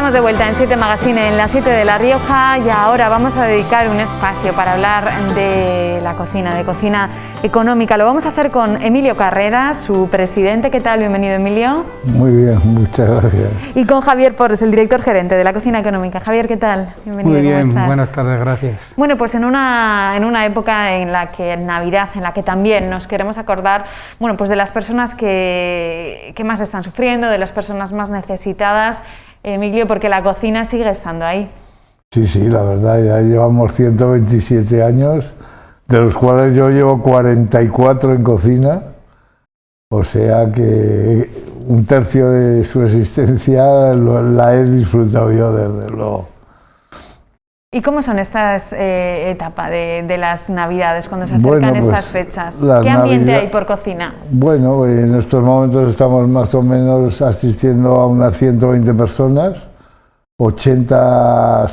Estamos de vuelta en 7 Magazine, en la 7 de La Rioja, y ahora vamos a dedicar un espacio para hablar de la cocina, de cocina económica. Lo vamos a hacer con Emilio Carreras, su presidente. ¿Qué tal? Bienvenido, Emilio. Muy bien, muchas gracias. Y con Javier Porres, el director gerente de la cocina económica. Javier, ¿qué tal? Bienvenido. Muy bien, ¿cómo estás? buenas tardes, gracias. Bueno, pues en una época en la que Navidad, en la que también nos queremos acordar, bueno, pues de las personas que más están sufriendo, de las personas más necesitadas, Emilio, porque la cocina sigue estando ahí. Sí, sí, la verdad, ya llevamos 127 años, de los cuales yo llevo 44 en cocina, o sea que un tercio de su existencia la he disfrutado yo, desde luego. ¿Y cómo son estas etapas de las Navidades, cuando se acercan estas fechas? ¿Qué ambiente hay por cocina? Bueno, en estos momentos estamos más o menos asistiendo a unas 120 personas, 80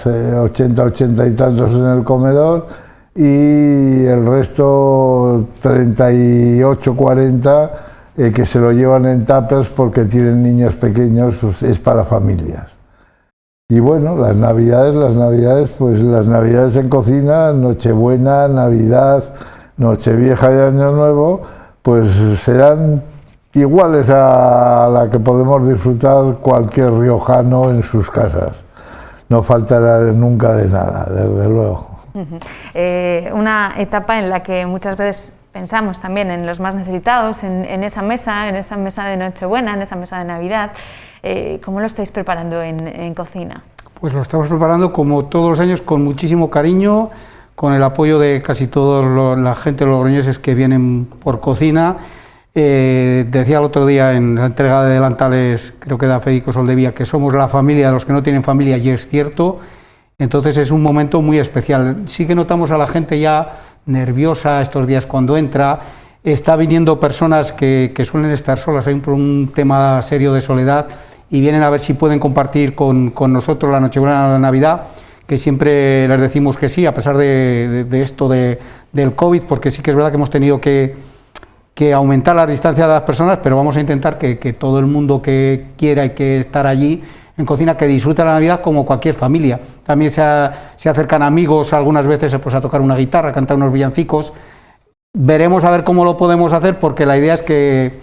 y tantos en el comedor, y el resto 38, 40 que se lo llevan en tuppers porque tienen niños pequeños, pues es para familias. Y bueno, las navidades, pues las navidades en cocina, Nochebuena, Navidad, Nochevieja y Año Nuevo, pues serán iguales a la que podemos disfrutar cualquier riojano en sus casas. No faltará nunca de nada, desde luego. Una etapa en la que muchas veces pensamos también en los más necesitados, en esa mesa de Nochebuena, en esa mesa de Navidad. ¿Cómo lo estáis preparando en cocina? Pues lo estamos preparando como todos los años con muchísimo cariño, con el apoyo de casi toda la gente logroñeses que vienen por cocina. Decía el otro día en la entrega de delantales, creo que da Federico Soldevía, que somos la familia de los que no tienen familia, y es cierto. Entonces es un momento muy especial. Sí que notamos a la gente ya nerviosa estos días cuando entra. Está viniendo personas que suelen estar solas, hay un tema serio de soledad, y vienen a ver si pueden compartir con nosotros la Nochebuena o la Navidad, que siempre les decimos que sí, a pesar de esto del COVID, porque sí que es verdad que hemos tenido que aumentar la distancia de las personas, pero vamos a intentar que todo el mundo que quiera y que estar allí en cocina, que disfrute la Navidad como cualquier familia. También se acercan amigos algunas veces pues, a tocar una guitarra, a cantar unos villancicos. Veremos a ver cómo lo podemos hacer, porque la idea es que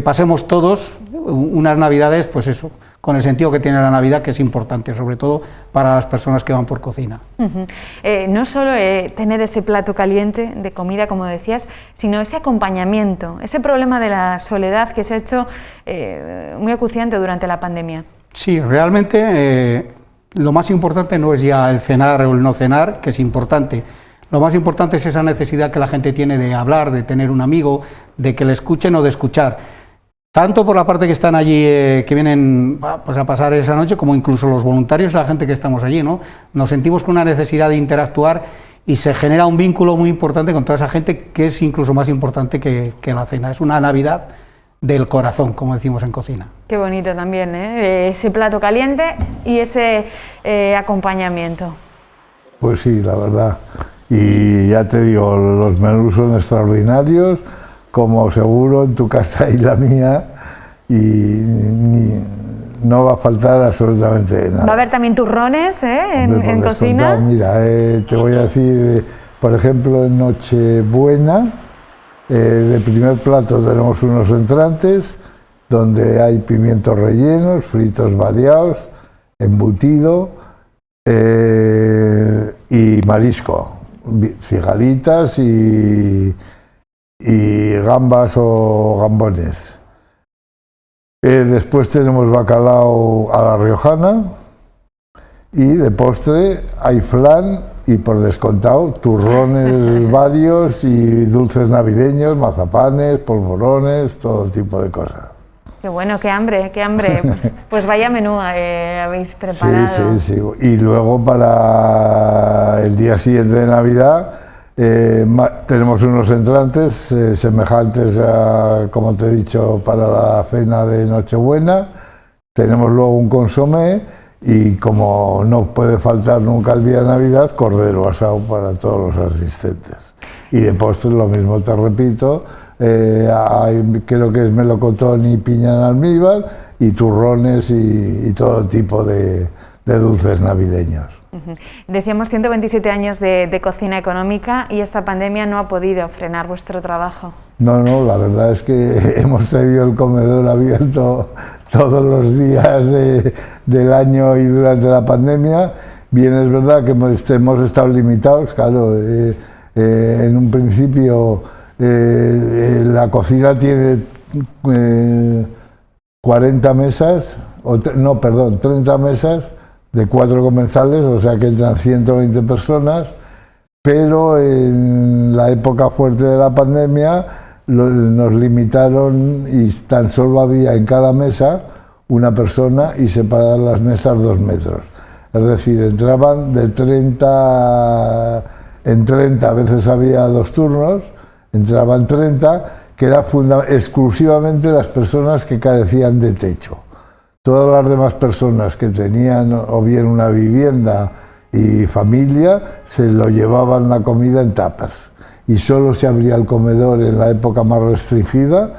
pasemos todos unas Navidades, pues eso, con el sentido que tiene la Navidad, que es importante, sobre todo para las personas que van por cocina. No solo tener ese plato caliente de comida, como decías, sino ese acompañamiento, ese problema de la soledad que se ha hecho muy acuciante durante la pandemia. Sí, realmente lo más importante no es ya el cenar o el no cenar, que es importante. Lo más importante es esa necesidad que la gente tiene de hablar, de tener un amigo, de que le escuchen o de escuchar. Tanto por la parte que están allí, que vienen pues a pasar esa noche, como incluso los voluntarios, la gente que estamos allí, ¿no? Nos sentimos con una necesidad de interactuar y se genera un vínculo muy importante con toda esa gente, que es incluso más importante que la cena. Es una Navidad del corazón, como decimos en cocina. Qué bonito también, ese plato caliente y ese acompañamiento. Pues sí, la verdad. Y ya te digo, los menús son extraordinarios, como seguro en tu casa y la mía, y no va a faltar absolutamente nada. Va a haber también turrones en cocina. Mira, te voy a decir, por ejemplo, en Nochebuena, de primer plato tenemos unos entrantes, donde hay pimientos rellenos, fritos variados, embutido y marisco, cigalitas y gambas o gambones. Después tenemos bacalao a la riojana, y de postre hay flan y, por descontado, turrones varios y dulces navideños, mazapanes, polvorones, todo tipo de cosas. Qué bueno, qué hambre, qué hambre. Pues vaya menú habéis preparado. Sí. Y luego para el día siguiente de Navidad tenemos unos entrantes semejantes a, como te he dicho, para la cena de Nochebuena. Tenemos luego un consomé y, como no puede faltar nunca el día de Navidad, cordero asado para todos los asistentes. Y de postre lo mismo, te repito, creo que es melocotón y piña en almíbar, y turrones y todo tipo de dulces navideños. Decíamos 127 años de cocina económica y esta pandemia no ha podido frenar vuestro trabajo. No, la verdad es que hemos tenido el comedor abierto todos los días del año y durante la pandemia. Bien, es verdad que hemos estado limitados, claro, en un principio la cocina tiene 40 mesas, 30 mesas de 4 comensales, o sea que entran 120 personas, pero en la época fuerte de la pandemia nos limitaron y tan solo había en cada mesa una persona y separadas las mesas 2 metros. Es decir, entraban de 30 en 30, a veces había 2 turnos, entraban 30, que eran exclusivamente las personas que carecían de techo. Todas las demás personas que tenían o bien una vivienda y familia, se lo llevaban la comida en tapas. Y solo se abría el comedor en la época más restringida,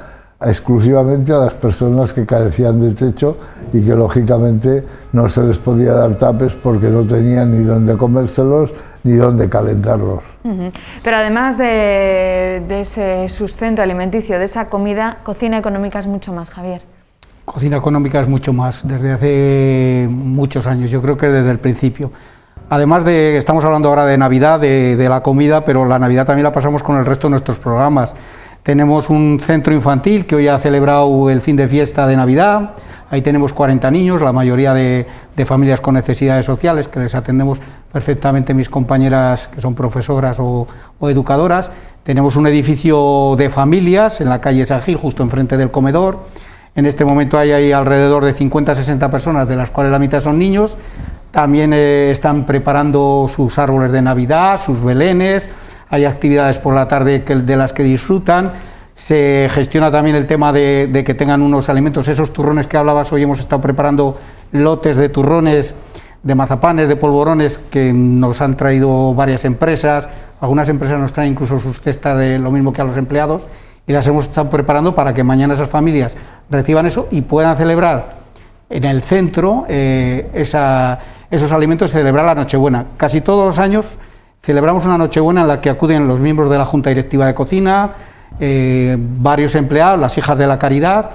exclusivamente a las personas que carecían de techo y que lógicamente no se les podía dar tapes porque no tenían ni dónde comérselos ni dónde calentarlos. Pero además de ese sustento alimenticio, de esa comida, cocina económica es mucho más, Javier. Cocina económica es mucho más, desde hace muchos años, yo creo que desde el principio. Además de, estamos hablando ahora de Navidad, de la comida, pero la Navidad también la pasamos con el resto de nuestros programas. Tenemos un centro infantil que hoy ha celebrado el fin de fiesta de Navidad, ahí tenemos 40 niños, la mayoría de familias con necesidades sociales, que les atendemos perfectamente mis compañeras que son profesoras o educadoras. Tenemos un edificio de familias en la calle San Gil, justo enfrente del comedor. En este momento hay ahí alrededor de 50-60 personas, de las cuales la mitad son niños. También están preparando sus árboles de Navidad, sus belenes, hay actividades por la tarde de las que disfrutan. Se gestiona también el tema de que tengan unos alimentos, esos turrones que hablabas. Hoy hemos estado preparando lotes de turrones, de mazapanes, de polvorones, que nos han traído varias empresas. Algunas empresas nos traen incluso sus cestas de lo mismo que a los empleados, y las hemos estado preparando para que mañana esas familias reciban eso y puedan celebrar en el centro esos alimentos, celebrar la Nochebuena. Casi todos los años celebramos una Nochebuena en la que acuden los miembros de la Junta Directiva de Cocina, varios empleados, las hijas de la caridad,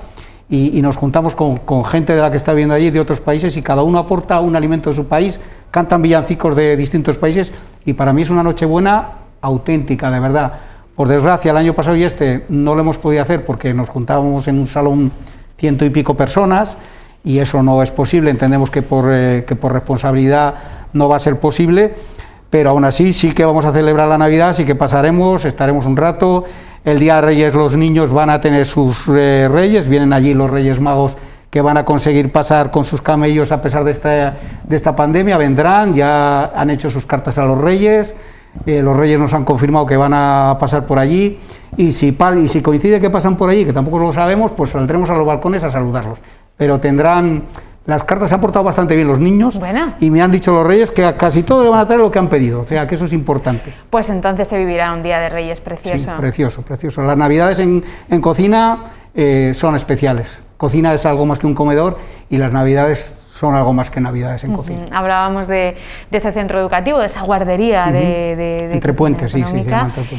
y nos juntamos con gente de la que está viviendo allí, de otros países, y cada uno aporta un alimento de su país, cantan villancicos de distintos países, y para mí es una Nochebuena auténtica, de verdad. Por desgracia, el año pasado y no lo hemos podido hacer porque nos juntábamos en un salón 100 y pico personas, y eso no es posible. Entendemos que por responsabilidad no va a ser posible, pero aún así sí que vamos a celebrar la Navidad, sí que pasaremos, estaremos un rato. El Día de Reyes los niños van a tener sus reyes, vienen allí los Reyes Magos que van a conseguir pasar con sus camellos a pesar de esta pandemia, vendrán, ya han hecho sus cartas a los Reyes. Los Reyes nos han confirmado que van a pasar por allí, y si coincide que pasan por allí, que tampoco lo sabemos, pues saldremos a los balcones a saludarlos. Pero tendrán, las cartas se han portado bastante bien los niños. Buena. Y me han dicho los Reyes que a casi todo le van a traer lo que han pedido, o sea que eso es importante. Pues entonces se vivirá un Día de Reyes precioso. Sí, precioso, precioso. Las Navidades en cocina son especiales. Cocina es algo más que un comedor y las Navidades son algo más que Navidades en cocina. Hablábamos de ese centro educativo, de esa guardería de Entre Puentes, sí,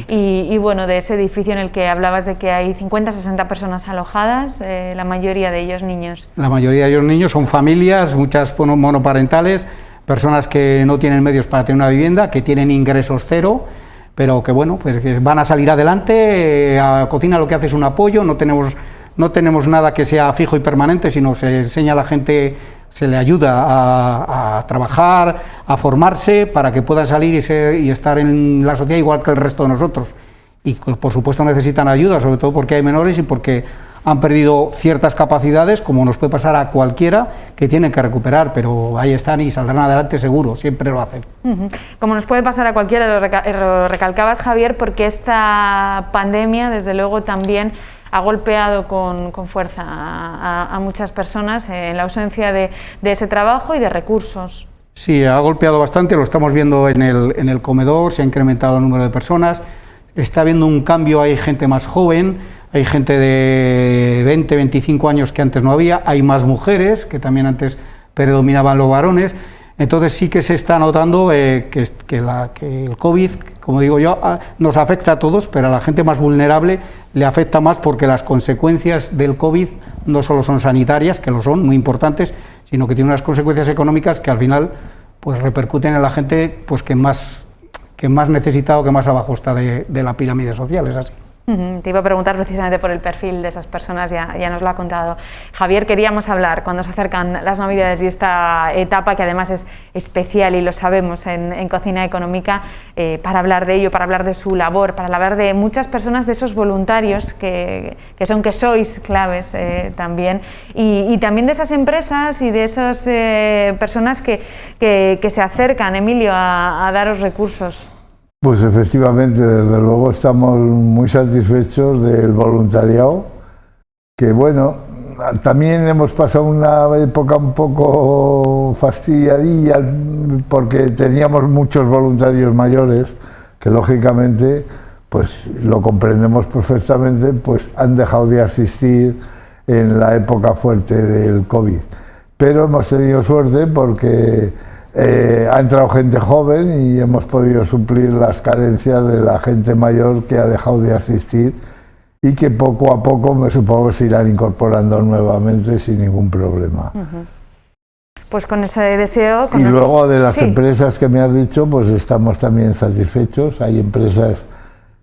y bueno, de ese edificio en el que hablabas de que hay 50-60 personas alojadas, la mayoría de ellos niños. La mayoría de ellos niños, son familias, muchas monoparentales, personas que no tienen medios para tener una vivienda, que tienen ingresos cero, pero que bueno, pues que van a salir adelante. A cocina lo que hace es un apoyo, no tenemos nada que sea fijo y permanente, sino se enseña a la gente, se le ayuda a trabajar, a formarse para que puedan salir y estar en la sociedad igual que el resto de nosotros. Y por supuesto necesitan ayuda, sobre todo porque hay menores y porque han perdido ciertas capacidades, como nos puede pasar a cualquiera, que tienen que recuperar, pero ahí están y saldrán adelante seguro, siempre lo hacen. Como nos puede pasar a cualquiera, lo recalcabas, Javier, porque esta pandemia desde luego también ha golpeado con fuerza a muchas personas en la ausencia de ese trabajo y de recursos. Sí, ha golpeado bastante, lo estamos viendo en el comedor, se ha incrementado el número de personas, está habiendo un cambio, hay gente más joven, hay gente de 20, 25 años que antes no había, hay más mujeres, que también antes predominaban los varones. Entonces sí que se está notando que el COVID, como digo yo, nos afecta a todos, pero a la gente más vulnerable le afecta más porque las consecuencias del COVID no solo son sanitarias, que lo son, muy importantes, sino que tienen unas consecuencias económicas que al final pues repercuten en la gente pues que más necesitado, que más abajo está de la pirámide social, es así. Te iba a preguntar precisamente por el perfil de esas personas, ya nos lo ha contado Javier. Queríamos hablar, cuando se acercan las Navidades y esta etapa que además es especial y lo sabemos en Cocina Económica, para hablar de ello, para hablar de su labor, para hablar de muchas personas, de esos voluntarios que sois claves también, y también de esas empresas y de esas personas que se acercan, Emilio, a daros recursos. Pues efectivamente, desde luego estamos muy satisfechos del voluntariado, que bueno, también hemos pasado una época un poco fastidiadilla porque teníamos muchos voluntarios mayores que lógicamente, pues lo comprendemos perfectamente, pues han dejado de asistir en la época fuerte del COVID. Pero hemos tenido suerte porque ha entrado gente joven y hemos podido suplir las carencias de la gente mayor que ha dejado de asistir y que poco a poco me supongo que se irán incorporando nuevamente sin ningún problema. Pues con ese deseo... Y luego de las empresas que me has dicho, pues estamos también satisfechos. Hay empresas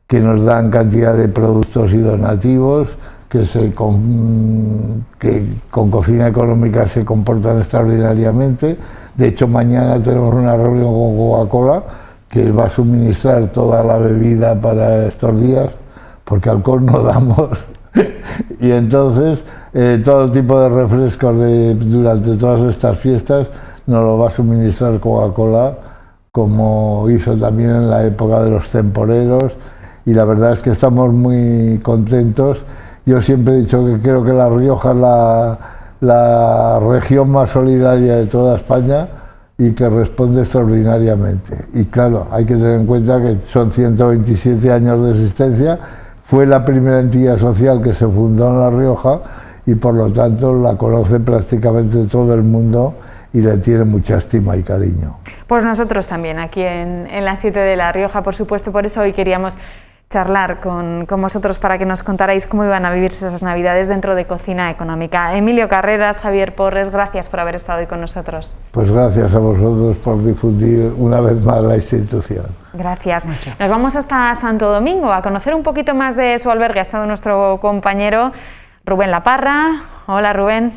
que nos dan cantidad de productos y donativos, que con Cocina Económica se comportan extraordinariamente. De hecho, mañana tenemos una reunión con Coca-Cola que va a suministrar toda la bebida para estos días, porque alcohol no damos. Y entonces, todo tipo de refrescos durante todas estas fiestas nos lo va a suministrar Coca-Cola, como hizo también en la época de los temporeros. Y la verdad es que estamos muy contentos. Yo siempre he dicho que creo que La Rioja es la región más solidaria de toda España y que responde extraordinariamente. Y claro, hay que tener en cuenta que son 127 años de existencia, fue la primera entidad social que se fundó en La Rioja y por lo tanto la conoce prácticamente todo el mundo y le tiene mucha estima y cariño. Pues nosotros también, aquí en la 7 de La Rioja, por supuesto, por eso hoy queríamos charlar con vosotros para que nos contarais cómo iban a vivirse esas Navidades dentro de Cocina Económica. Emilio Carreras, Javier Porres, gracias por haber estado hoy con nosotros. Pues gracias a vosotros por difundir una vez más la institución. Gracias. Nos vamos hasta Santo Domingo a conocer un poquito más de su albergue. Ha estado nuestro compañero Rubén Laparra. Hola, Rubén.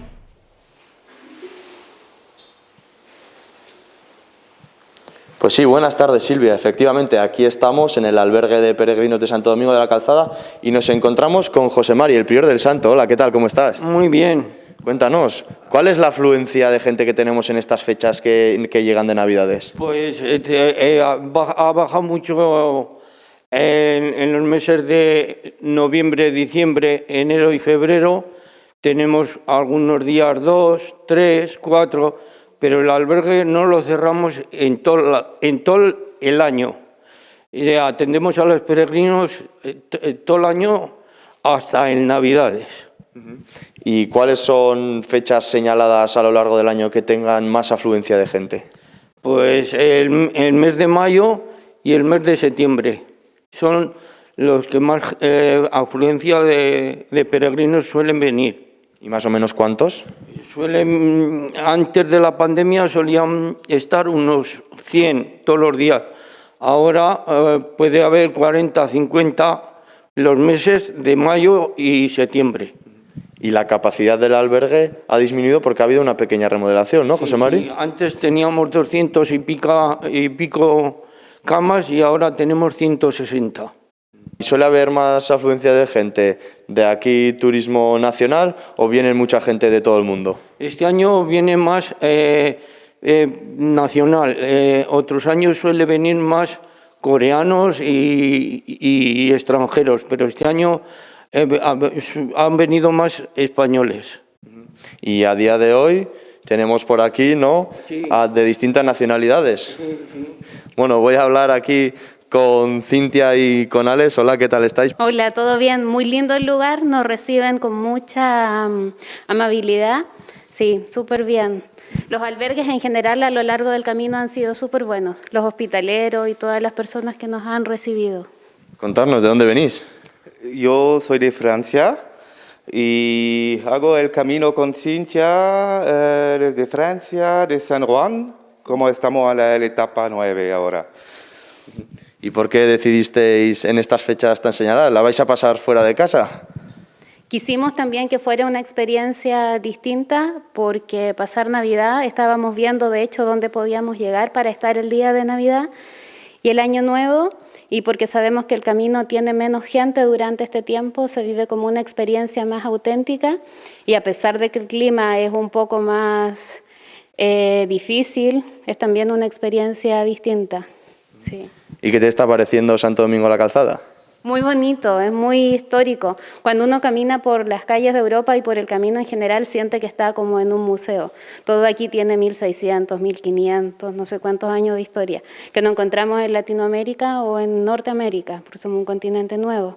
Pues sí, buenas tardes, Silvia. Efectivamente, aquí estamos en el albergue de peregrinos de Santo Domingo de la Calzada y nos encontramos con José Mari, el prior del Santo. Hola, ¿qué tal? ¿Cómo estás? Muy bien. Cuéntanos, ¿cuál es la afluencia de gente que tenemos en estas fechas que llegan de Navidades? Pues ha bajado mucho en los meses de noviembre, diciembre, enero y febrero. Tenemos algunos días 2, 3, 4... pero el albergue no lo cerramos en todo el año. Atendemos a los peregrinos todo el año hasta en Navidades. ¿Y cuáles son fechas señaladas a lo largo del año que tengan más afluencia de gente? Pues el mes de mayo y el mes de septiembre son los que más afluencia de peregrinos suelen venir. ¿Y más o menos cuántos? Antes de la pandemia solían estar unos 100 todos los días. Ahora puede haber 40, 50 los meses de mayo y septiembre. Y la capacidad del albergue ha disminuido porque ha habido una pequeña remodelación, ¿no, José Mari? Sí, antes teníamos 200 y pico camas y ahora tenemos 160. ¿Y suele haber más afluencia de gente de aquí, turismo nacional, o viene mucha gente de todo el mundo? Este año viene más nacional. Otros años suele venir más coreanos y extranjeros, pero este año han venido más españoles. Y a día de hoy tenemos por aquí, ¿no?, sí, de distintas nacionalidades. Sí, sí. Bueno, voy a hablar aquí con Cintia y con Alex. Hola, ¿qué tal estáis? Hola, ¿todo bien? Muy lindo el lugar, nos reciben con mucha amabilidad. Sí, súper bien. Los albergues en general a lo largo del camino han sido súper buenos, los hospitaleros y todas las personas que nos han recibido. Contarnos, ¿de dónde venís? Yo soy de Francia y hago el camino con Cintia desde Francia, de San Juan, como estamos a la etapa 9 ahora. ¿Y por qué decidisteis en estas fechas tan señaladas? ¿La vais a pasar fuera de casa? Quisimos también que fuera una experiencia distinta porque pasar Navidad estábamos viendo de hecho dónde podíamos llegar para estar el día de Navidad y el Año Nuevo, y porque sabemos que el camino tiene menos gente durante este tiempo, se vive como una experiencia más auténtica, y a pesar de que el clima es un poco más difícil, es también una experiencia distinta. Sí. ¿Y qué te está pareciendo Santo Domingo la Calzada? Muy bonito, es muy histórico. Cuando uno camina por las calles de Europa y por el camino en general, siente que está como en un museo. Todo aquí tiene 1600, 1500, no sé cuántos años de historia, que no encontramos en Latinoamérica o en Norteamérica, porque somos un continente nuevo.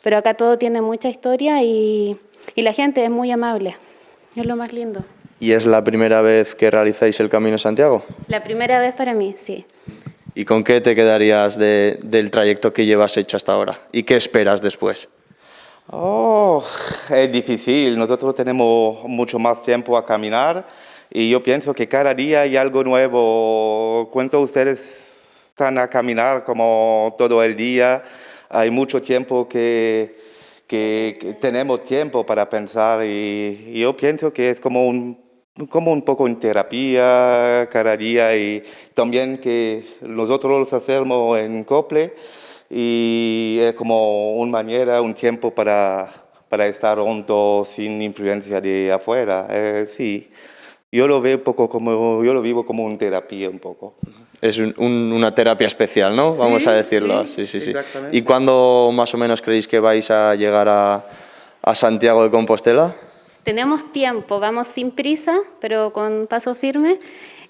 Pero acá todo tiene mucha historia y la gente es muy amable, es lo más lindo. ¿Y es la primera vez que realizáis el Camino de Santiago? La primera vez para mí, sí. ¿Y con qué te quedarías del trayecto que llevas hecho hasta ahora? ¿Y qué esperas después? Es difícil, nosotros tenemos mucho más tiempo a caminar y yo pienso que cada día hay algo nuevo. ¿Cuántos ustedes están a caminar como todo el día? Hay mucho tiempo que tenemos tiempo para pensar y yo pienso que es como un poco en terapia cada día, y también que nosotros los hacemos en Cople y es como una manera, un tiempo para estar juntos sin influencia de afuera. Sí, yo lo veo yo lo vivo como una terapia un poco. Es una terapia especial, ¿no? Vamos a decirlo. Sí. Exactamente. ¿Y cuándo más o menos creéis que vais a llegar a Santiago de Compostela? Tenemos tiempo, vamos sin prisa, pero con paso firme,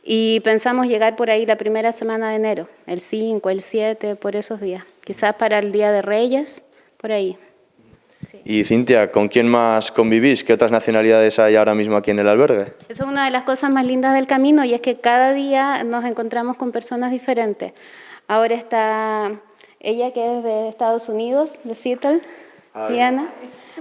y pensamos llegar por ahí la primera semana de enero, el 5, el 7, por esos días. Quizás para el Día de Reyes, por ahí. Sí. Y Cintia, ¿con quién más convivís? ¿Qué otras nacionalidades hay ahora mismo aquí en el albergue? Esa es una de las cosas más lindas del camino, y es que cada día nos encontramos con personas diferentes. Ahora está ella, que es de Estados Unidos, de Seattle, Diana.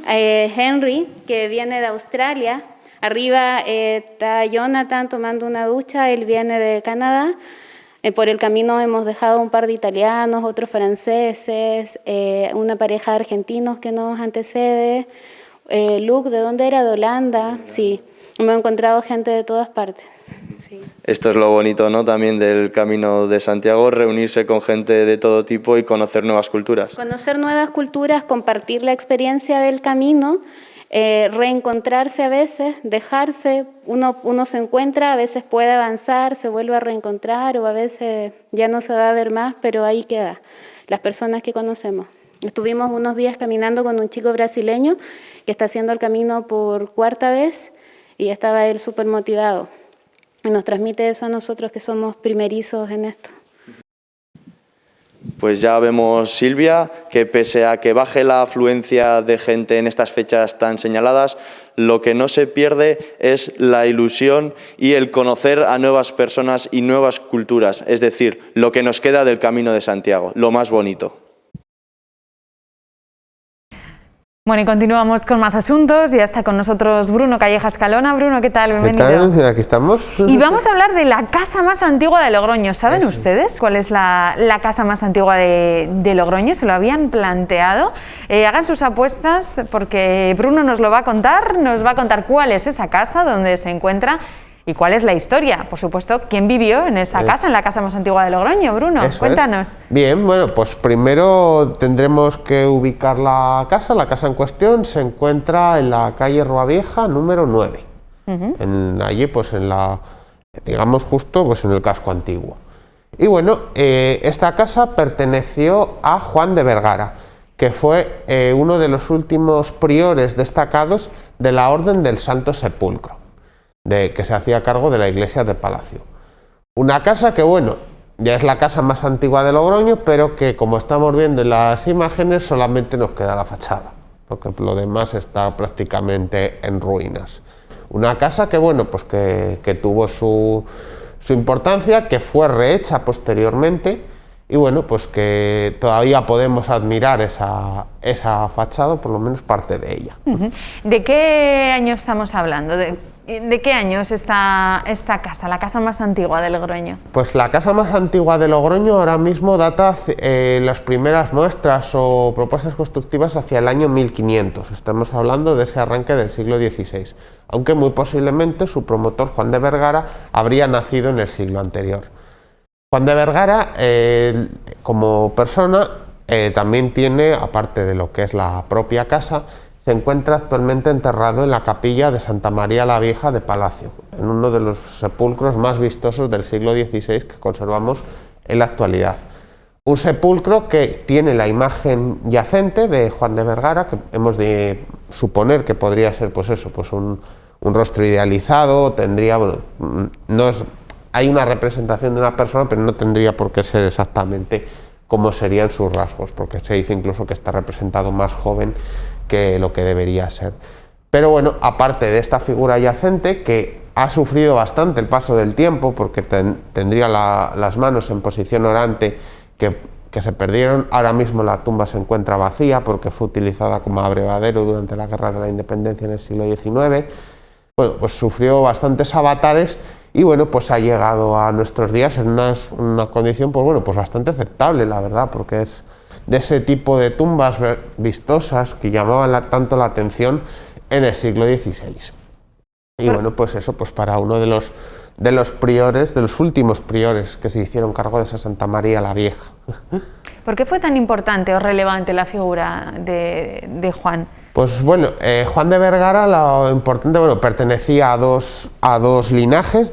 Henry, que viene de Australia. Arriba está Jonathan tomando una ducha, él viene de Canadá. Por el camino hemos dejado un par de italianos, otros franceses, una pareja de argentinos que nos antecede. Luke, ¿de dónde era? De Holanda. Sí, hemos encontrado gente de todas partes. Sí. Esto es lo bonito, ¿no? También del Camino de Santiago, reunirse con gente de todo tipo y conocer nuevas culturas. Conocer nuevas culturas, compartir la experiencia del camino, reencontrarse a veces, dejarse, uno se encuentra, a veces puede avanzar, se vuelve a reencontrar, o a veces ya no se va a ver más, pero ahí queda, las personas que conocemos. Estuvimos unos días caminando con un chico brasileño que está haciendo el camino por 4ª vez y estaba él súper motivado. Y nos transmite eso a nosotros que somos primerizos en esto. Pues ya vemos, Silvia, que pese a que baje la afluencia de gente en estas fechas tan señaladas, lo que no se pierde es la ilusión y el conocer a nuevas personas y nuevas culturas, es decir, lo que nos queda del Camino de Santiago, lo más bonito. Bueno, y continuamos con más asuntos. Ya está con nosotros Bruno Callejas Calona. Bruno, ¿qué tal? Bienvenido. ¿Qué tal? Aquí estamos. Y vamos a hablar de la casa más antigua de Logroño. ¿Saben ustedes cuál es la casa más antigua de Logroño? ¿Se lo habían planteado? Hagan sus apuestas porque Bruno nos lo va a contar. Nos va a contar cuál es esa casa, dónde se encuentra y cuál es la historia. Por supuesto, ¿quién vivió en esa casa, en la casa más antigua de Logroño? Bruno, cuéntanos. Bien, bueno, pues primero tendremos que ubicar la casa. La casa en cuestión se encuentra en la calle Rua Vieja, número 9. Allí, pues digamos justo pues en el casco antiguo. Y bueno, esta casa perteneció a Juan de Vergara, que fue uno de los últimos priores destacados de la Orden del Santo Sepulcro, que se hacía cargo de la iglesia de Palacio. Una casa que, bueno, ya es la casa más antigua de Logroño, pero que, como estamos viendo en las imágenes, solamente nos queda la fachada, porque lo demás está prácticamente en ruinas. Una casa que, bueno, pues que tuvo su importancia, que fue rehecha posteriormente, y bueno, pues que todavía podemos admirar esa fachada, por lo menos parte de ella. ¿De qué año estamos hablando? ¿De qué año es esta casa, la casa más antigua de Logroño? Pues la casa más antigua de Logroño ahora mismo data las primeras muestras o propuestas constructivas hacia el año 1500. Estamos hablando de ese arranque del siglo XVI, aunque muy posiblemente su promotor, Juan de Vergara, habría nacido en el siglo anterior. Juan de Vergara, como persona, también tiene, aparte de lo que es la propia casa, se encuentra actualmente enterrado en la capilla de Santa María la Vieja de Palacio, en uno de los sepulcros más vistosos del siglo XVI que conservamos en la actualidad. Un sepulcro que tiene la imagen yacente de Juan de Vergara, que hemos de suponer que podría ser pues eso, pues un rostro idealizado, tendría, bueno, hay una representación de una persona, pero no tendría por qué ser exactamente como serían sus rasgos, porque se dice incluso que está representado más joven que lo que debería ser. Pero bueno, aparte de esta figura yacente, que ha sufrido bastante el paso del tiempo, porque tendría las manos en posición orante, que se perdieron. Ahora mismo la tumba se encuentra vacía, porque fue utilizada como abrevadero durante la Guerra de la Independencia en el siglo XIX. Bueno, pues sufrió bastantes avatares, y bueno, pues ha llegado a nuestros días en una condición, pues bueno, pues bastante aceptable, la verdad, porque es de ese tipo de tumbas vistosas que llamaban tanto la atención en el siglo XVI. Y bueno, pues eso, pues para uno de los priores, de los últimos priores que se hicieron cargo de esa Santa María la Vieja. ¿Por qué fue tan importante o relevante la figura de Juan? Pues bueno, Juan de Vergara, lo importante, bueno, pertenecía a dos linajes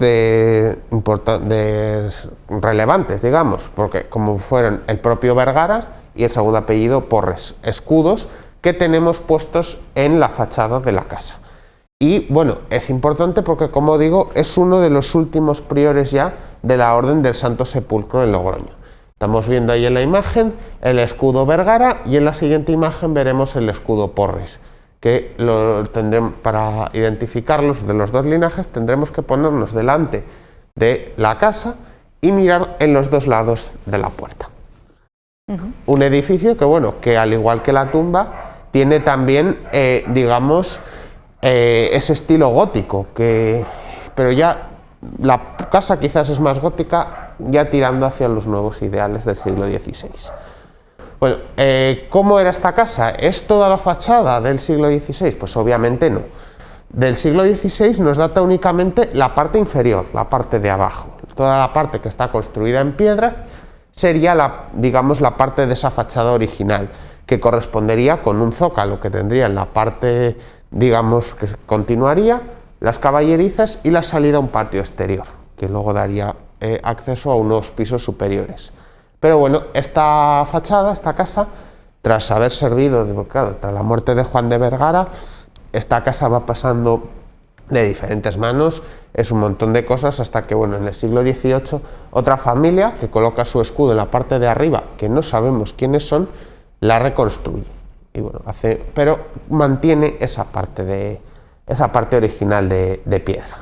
relevantes, digamos, porque como fueron el propio Vergara y el segundo apellido Porres, escudos que tenemos puestos en la fachada de la casa. Y bueno, es importante porque, como digo, es uno de los últimos priores ya de la Orden del Santo Sepulcro en Logroño. Estamos viendo ahí en la imagen el escudo Vergara, y en la siguiente imagen veremos el escudo Porres, que lo tendremos, para identificarlos de los dos linajes tendremos que ponernos delante de la casa y mirar en los dos lados de la puerta. Un edificio que, bueno, que al igual que la tumba, tiene también, digamos, ese estilo gótico, pero ya la casa quizás es más gótica, ya tirando hacia los nuevos ideales del siglo XVI. Bueno, ¿cómo era esta casa? ¿Es toda la fachada del siglo XVI? Pues obviamente no. Del siglo XVI nos data únicamente la parte inferior, la parte de abajo. Toda la parte que está construida en piedra sería, digamos, la parte de esa fachada original, que correspondería con un zócalo que tendría en la parte, digamos, que continuaría, las caballerizas y la salida a un patio exterior, que luego daría acceso a unos pisos superiores. Pero bueno, esta fachada, esta casa, tras haber servido, claro, tras la muerte de Juan de Vergara, esta casa va pasando de diferentes manos, es un montón de cosas, hasta que, bueno, en el siglo XVIII, otra familia que coloca su escudo en la parte de arriba, que no sabemos quiénes son, la reconstruye. Y bueno, pero mantiene esa parte original de piedra.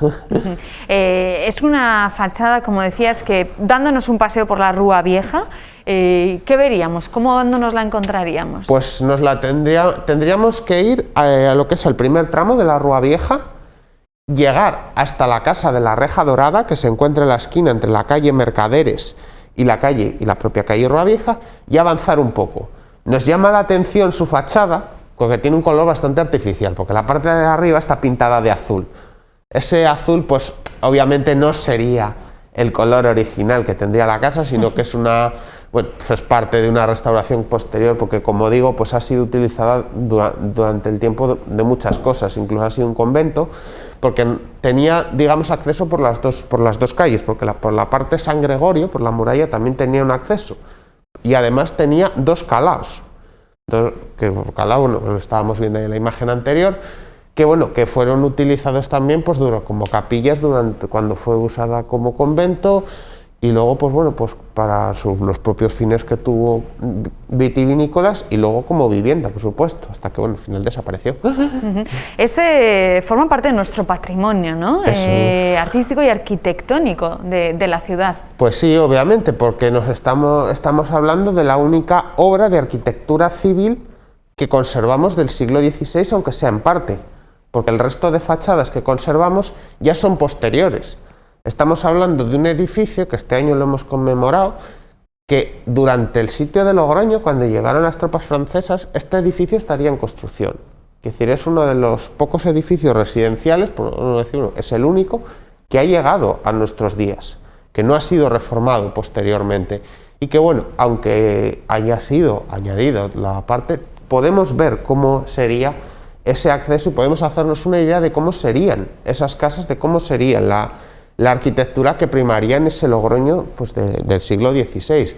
Es una fachada, como decías, que dándonos un paseo por la Rúa Vieja, ¿qué veríamos? ¿Dónde nos la encontraríamos? Pues tendríamos que ir a lo que es el primer tramo de la Rúa Vieja, llegar hasta la Casa de la Reja Dorada, que se encuentra en la esquina entre la calle Mercaderes y la propia calle Rúa Vieja, y avanzar un poco. Nos llama la atención su fachada, porque tiene un color bastante artificial, porque la parte de arriba está pintada de azul. Ese azul, pues obviamente no sería el color original que tendría la casa, sino que es es parte de una restauración posterior, porque, como digo, pues ha sido utilizada durante el tiempo de muchas cosas, incluso ha sido un convento, porque tenía, digamos, acceso por las dos calles, porque por la parte de San Gregorio, por la muralla, también tenía un acceso, y además tenía dos calaos, que lo estábamos viendo en la imagen anterior, que fueron utilizados también, pues como capillas cuando fue usada como convento, y luego pues bueno, pues para los propios fines que tuvo vitivinícolas y luego como vivienda, por supuesto, hasta que bueno, al final desapareció. Ese forma parte de nuestro patrimonio, ¿no? Artístico y arquitectónico de la ciudad. Pues sí, obviamente, porque estamos hablando de la única obra de arquitectura civil que conservamos del siglo XVI, aunque sea en parte, porque el resto de fachadas que conservamos ya son posteriores. Estamos hablando de un edificio que este año lo hemos conmemorado, que durante el sitio de Logroño, cuando llegaron las tropas francesas, este edificio estaría en construcción. Es decir, es uno de los pocos edificios residenciales, por no decir uno, es el único que ha llegado a nuestros días, que no ha sido reformado posteriormente y que bueno, aunque haya sido añadido la parte, podemos ver cómo sería ese acceso y podemos hacernos una idea de cómo serían esas casas, de cómo sería la arquitectura que primaría en ese Logroño pues del siglo XVI,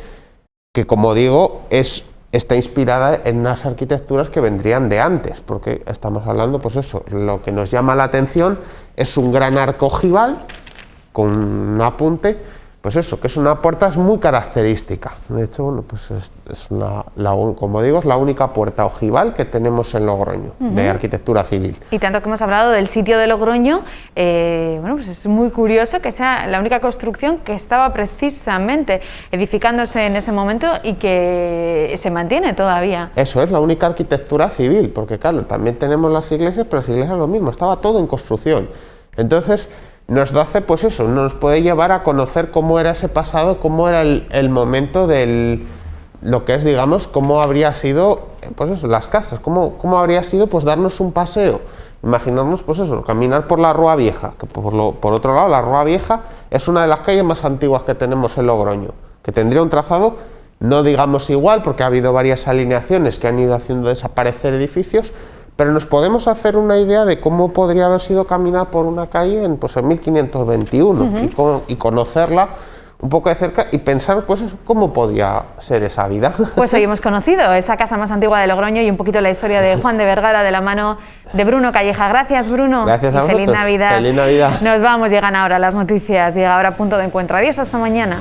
que como digo está inspirada en unas arquitecturas que vendrían de antes, porque estamos hablando, pues eso, lo que nos llama la atención es un gran arco ojival con un apunte, pues eso, que es una puerta muy característica. De hecho, bueno, pues como digo, es la única puerta ojival que tenemos en Logroño, de arquitectura civil. Y tanto que hemos hablado del sitio de Logroño, bueno, pues es muy curioso que sea la única construcción que estaba precisamente edificándose en ese momento y que se mantiene todavía. Eso es la única arquitectura civil, porque claro, también tenemos las iglesias, pero las iglesias lo mismo, estaba todo en construcción. Entonces, nos hace, pues eso, nos puede llevar a conocer cómo era ese pasado, cómo era el momento del, lo que es, digamos, cómo habría sido, pues eso, las casas, cómo habría sido, pues darnos un paseo, imaginarnos, pues eso, caminar por la Rúa Vieja, que por otro lado, la Rúa Vieja es una de las calles más antiguas que tenemos en Logroño, que tendría un trazado, no digamos igual, porque ha habido varias alineaciones que han ido haciendo desaparecer edificios, pero nos podemos hacer una idea de cómo podría haber sido caminar por una calle en 1521 y conocerla un poco de cerca y pensar pues cómo podía ser esa vida. Pues hoy hemos conocido esa casa más antigua de Logroño y un poquito la historia de Juan de Vergara de la mano de Bruno Calleja. Gracias, Bruno. Gracias a vosotros. Feliz Navidad. Feliz Navidad. Nos vamos, llegan ahora las noticias, llega ahora Punto de Encuentro. Adiós, hasta mañana.